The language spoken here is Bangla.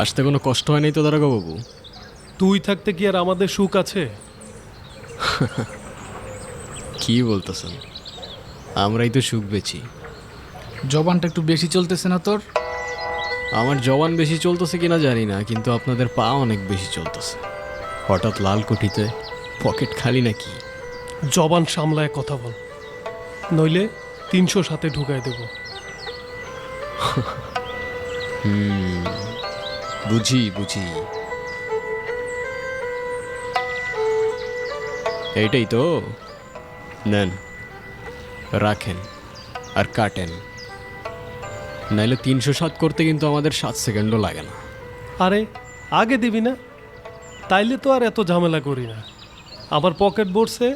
আসতে কোনো কষ্ট হয় নাই তো দারোগাবাবু? তুই থাকতে কি আর আমাদের সুখ আছে? কি বলতেছেন? আমরাই তো সুখ বেছি। জবানটা একটু বেশি চলতেছে না তোর? আমার জবান বেশি চলতেছে কিনা জানি না, কিন্তু আপনাদের পা অনেক বেশি চলতেছে। হঠাৎ লাল কুঠিতে পকেট খালি নাকি? জবান সামলায় কথা বল, নইলে 300 সাথে ঢুকাই দেব। বুঝি বুঝি, এইটাই তো। নেন, রাখেন আর কাটেন, নাইলে 307 করতে কিন্তু আমাদের 7 সেকেন্ডও লাগে না। আরে আগে দিবি না? তাইলে তো আর এত ঝামেলা করি না। আমার পকেট ভরছে,